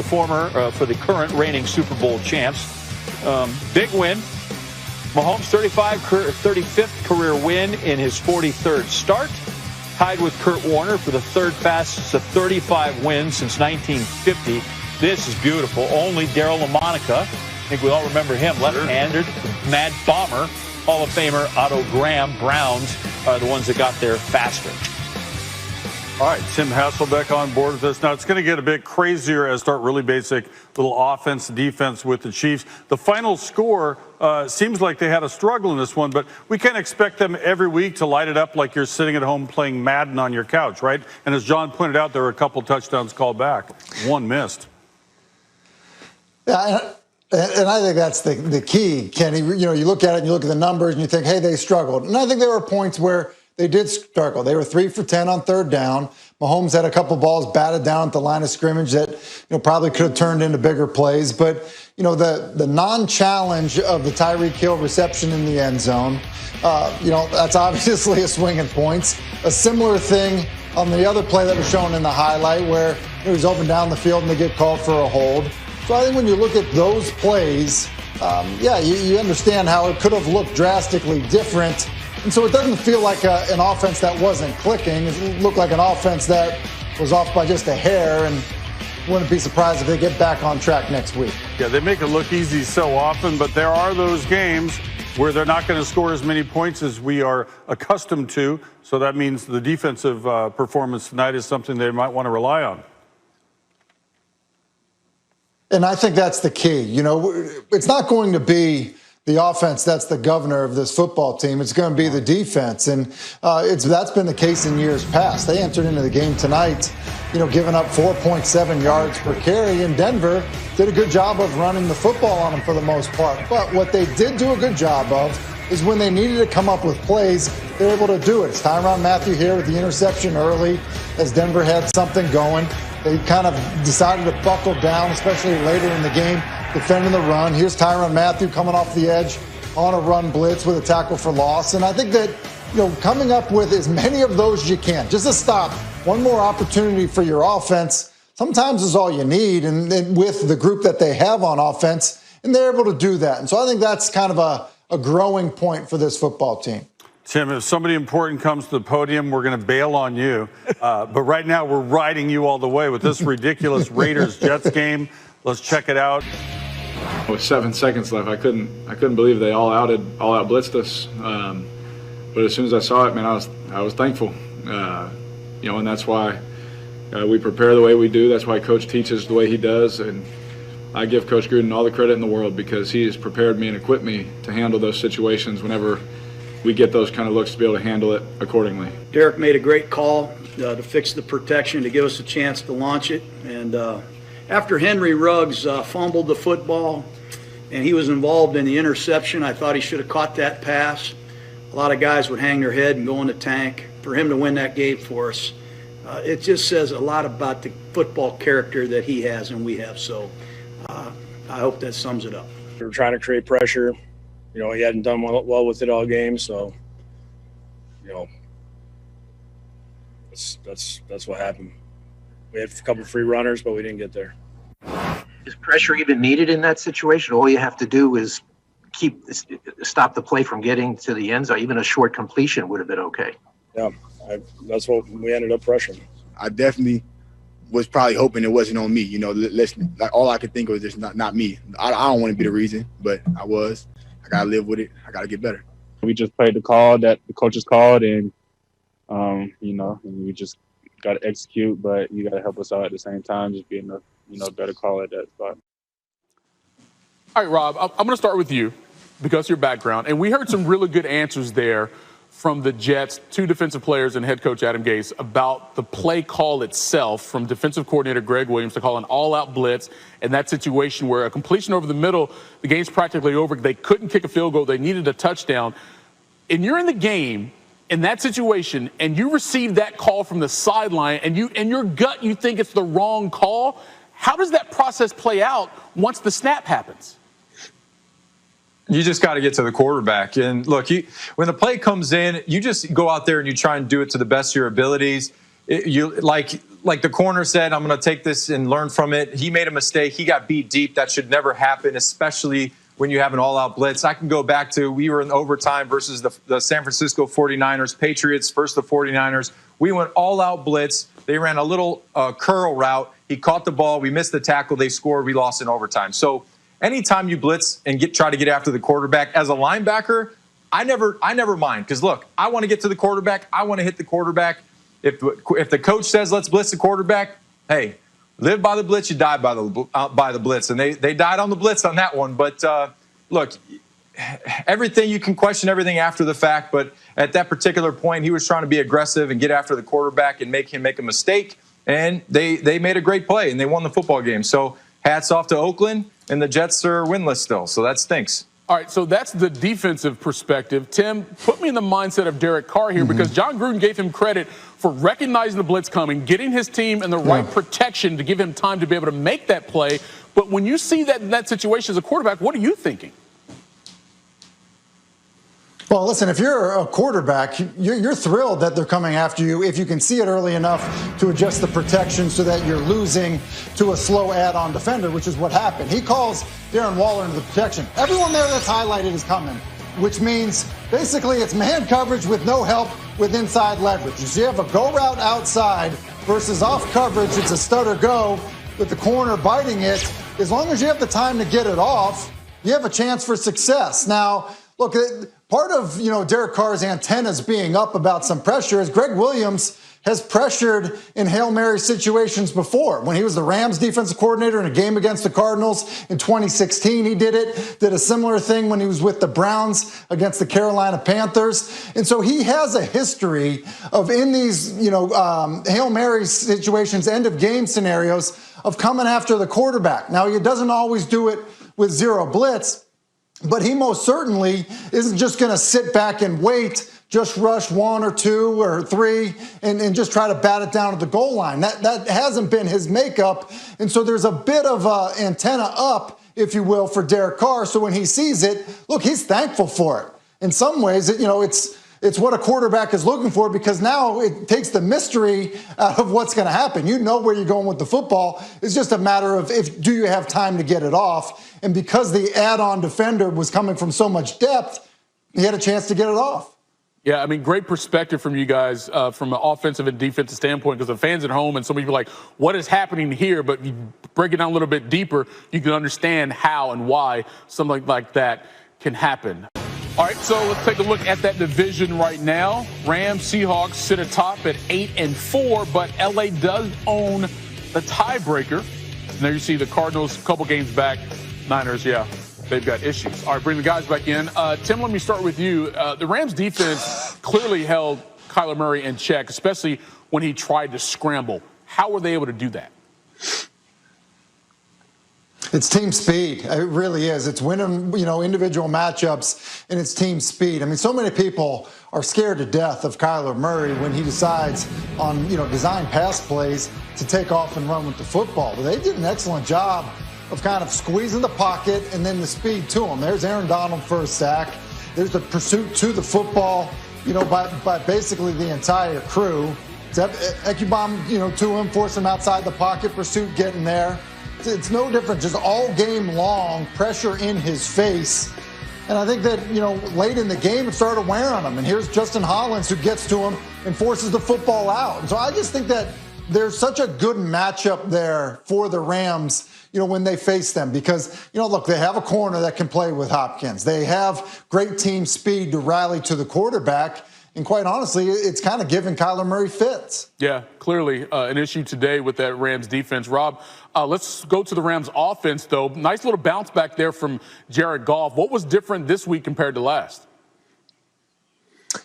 For the current reigning Super Bowl champs. Big win. Mahomes' 35th career win in his 43rd start. Tied with Kurt Warner for the third fastest of 35 wins since 1950. This is beautiful. Only Darryl LaMonica, I think we all remember him, left-handed, Mad Bomber, Hall of Famer Otto Graham, Browns are the ones that got there faster. All right, Tim Hasselbeck on board with us. Now, it's going to get a bit crazier as start really basic little offense, defense with the Chiefs. The final score seems like they had a struggle in this one, but we can't expect them every week to light it up like you're sitting at home playing Madden on your couch, right? And as John pointed out, there were a couple touchdowns called back. One missed. Yeah, and I think that's the key, Kenny. You know, you look at it and you look at the numbers and you think, hey, they struggled. And I think there were points where they did struggle. They were 3 for 10 on third down. Mahomes had a couple balls batted down at the line of scrimmage that probably could have turned into bigger plays. But the non-challenge of the Tyreek Hill reception in the end zone, that's obviously a swing at points. A similar thing on the other play that was shown in the highlight where he was open down the field and they get called for a hold. So I think when you look at those plays, you understand how it could have looked drastically different. And so it doesn't feel like an offense that wasn't clicking. It looked like an offense that was off by just a hair, and wouldn't be surprised if they get back on track next week. Yeah, they make it look easy so often, but there are those games where they're not going to score as many points as we are accustomed to. So that means the defensive performance tonight is something they might want to rely on. And I think that's the key. It's not going to be the offense that's the governor of this football team. It's going to be the defense. And that's been the case in years past. They entered into the game tonight, giving up 4.7 yards per carry. And Denver did a good job of running the football on them for the most part. But what they did do a good job of is when they needed to come up with plays, they were able to do it. It's Tyrann Mathieu here with the interception early as Denver had something going. They kind of decided to buckle down, especially later in the game, defending the run. Here's Tyrann Mathieu coming off the edge on a run blitz with a tackle for loss. And I think that, coming up with as many of those as you can, just to stop one more opportunity for your offense, sometimes is all you need. And with the group that they have on offense, and they're able to do that. And so I think that's kind of a growing point for this football team. Tim, if somebody important comes to the podium, we're going to bail on you. But right now, we're riding you all the way with this ridiculous Raiders-Jets game. Let's check it out. With 7 seconds left, I couldn't believe they all out blitzed us. But as soon as I saw it, man, I was thankful. And that's why we prepare the way we do. That's why Coach teaches the way he does, and I give Coach Gruden all the credit in the world because he has prepared me and equipped me to handle those situations whenever we get those kind of looks to be able to handle it accordingly. Derek made a great call to fix the protection, to give us a chance to launch it. And after Henry Ruggs fumbled the football and he was involved in the interception, I thought he should have caught that pass. A lot of guys would hang their head and go in the tank. For him to win that game for us, it just says a lot about the football character that he has and we have. So I hope that sums it up. We were trying to create pressure. He hadn't done well with it all game, so that's what happened. We had a couple free runners, but we didn't get there. Is pressure even needed in that situation? All you have to do is stop the play from getting to the end zone. Even a short completion would have been okay. Yeah, that's what we ended up pressuring. I definitely was probably hoping it wasn't on me. Listen, all I could think of was just not me. I don't want to be the reason, but I was. I got to live with it. I got to get better. We just played the call that the coaches called, and, we just got to execute, but you got to help us out at the same time, just being a better call at that spot. All right, Rob, I'm going to start with you because of your background. And we heard some really good answers there from the Jets, 2 defensive players and head coach Adam Gase about the play call itself from defensive coordinator Greg Williams to call an all-out blitz in that situation where a completion over the middle, the game's practically over. They couldn't kick a field goal. They needed a touchdown. And you're in the game in that situation, and you receive that call from the sideline, and in your gut you think it's the wrong call. How does that process play out once the snap happens? You just got to get to the quarterback. And look, when the play comes in, you just go out there and you try and do it to the best of your abilities. Like like the corner said, I'm going to take this and learn from it. He made a mistake. He got beat deep. That should never happen, especially when you have an all-out blitz. I can go back to we were in overtime versus the San Francisco 49ers, Patriots versus the 49ers. We went all-out blitz. They ran a little curl route. He caught the ball. We missed the tackle. They scored. We lost in overtime. So anytime you blitz and try to get after the quarterback, as a linebacker, I never mind. Because, look, I want to get to the quarterback. I want to hit the quarterback. If the coach says let's blitz the quarterback, hey, live by the blitz, you die by the blitz. And they died on the blitz on that one. But, look, everything you can question everything after the fact. But at that particular point, he was trying to be aggressive and get after the quarterback and make him make a mistake. And they made a great play, and they won the football game. So hats off to Oakland, and the Jets are winless still. So that stinks. All right, so that's the defensive perspective. Tim, put me in the mindset of Derek Carr here because John Gruden gave him credit for recognizing the blitz coming, getting his team in the right protection to give him time to be able to make that play. But when you see that in that situation as a quarterback, what are you thinking? Well, listen, if you're a quarterback, you're thrilled that they're coming after you if you can see it early enough to adjust the protection so that you're losing to a slow add-on defender, which is what happened. He calls Darren Waller into the protection. Everyone there that's highlighted is coming, which means basically it's man coverage with no help with inside leverage. So you have a go route outside versus off coverage. It's a stutter go with the corner biting it. As long as you have the time to get it off, you have a chance for success. Now, look, part of, Derek Carr's antennas being up about some pressure is Greg Williams has pressured in Hail Mary situations before. When he was the Rams defensive coordinator in a game against the Cardinals in 2016, he did it. Did a similar thing when he was with the Browns against the Carolina Panthers. And so he has a history of in these, Hail Mary situations, end of game scenarios of coming after the quarterback. Now, he doesn't always do it with zero blitz, but he most certainly isn't just going to sit back and wait, just rush 1 or 2 or 3 and just try to bat it down at the goal line. That hasn't been his makeup. And so there's a bit of antenna up, if you will, for Derek Carr. So when he sees it, look, he's thankful for it. In some ways, it's what a quarterback is looking for because now it takes the mystery out of what's going to happen. You know where you're going with the football. It's just a matter of do you have time to get it off. And because the add-on defender was coming from so much depth, he had a chance to get it off. Yeah, I mean, great perspective from you guys from an offensive and defensive standpoint because the fans at home and some people are like, what is happening here? But you break it down a little bit deeper, you can understand how and why something like that can happen. All right, so let's take a look at that division right now. Rams, Seahawks sit atop at 8-4, but LA does own the tiebreaker. And there you see the Cardinals a couple games back. Niners, yeah, they've got issues. All right, bring the guys back in. Tim, let me start with you. The Rams defense clearly held Kyler Murray in check, especially when he tried to scramble. How were they able to do that? It's team speed. It really is. It's winning, individual matchups, and it's team speed. I mean, so many people are scared to death of Kyler Murray when he decides on, design pass plays to take off and run with the football. But they did an excellent job of kind of squeezing the pocket and then the speed to him. There's Aaron Donald for a sack. There's the pursuit to the football, by basically the entire crew. Ekubom, to him, force him outside the pocket, pursuit getting there. It's no different, just all game long, pressure in his face. And I think that, late in the game, it started wearing on him. And here's Justin Hollins who gets to him and forces the football out. And so I just think that there's such a good matchup there for the Rams, when they face them. Because, look, they have a corner that can play with Hopkins. They have great team speed to rally to the quarterback. And quite honestly, it's kind of giving Kyler Murray fits. Yeah, clearly an issue today with that Rams defense. Rob, let's go to the Rams offense, though. Nice little bounce back there from Jared Goff. What was different this week compared to last?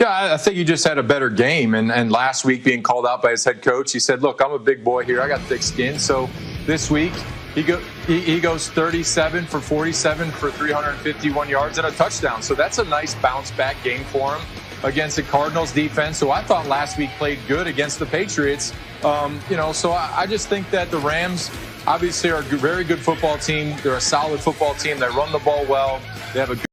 Yeah, I think he just had a better game. And last week being called out by his head coach, he said, look, I'm a big boy here. I got thick skin. So this week he goes 37 for 47 for 351 yards and a touchdown. So that's a nice bounce back game for him against the Cardinals defense, who I thought last week played good against the Patriots. So I just think that the Rams obviously are a very good football team. They're a solid football team. They run the ball well. They have a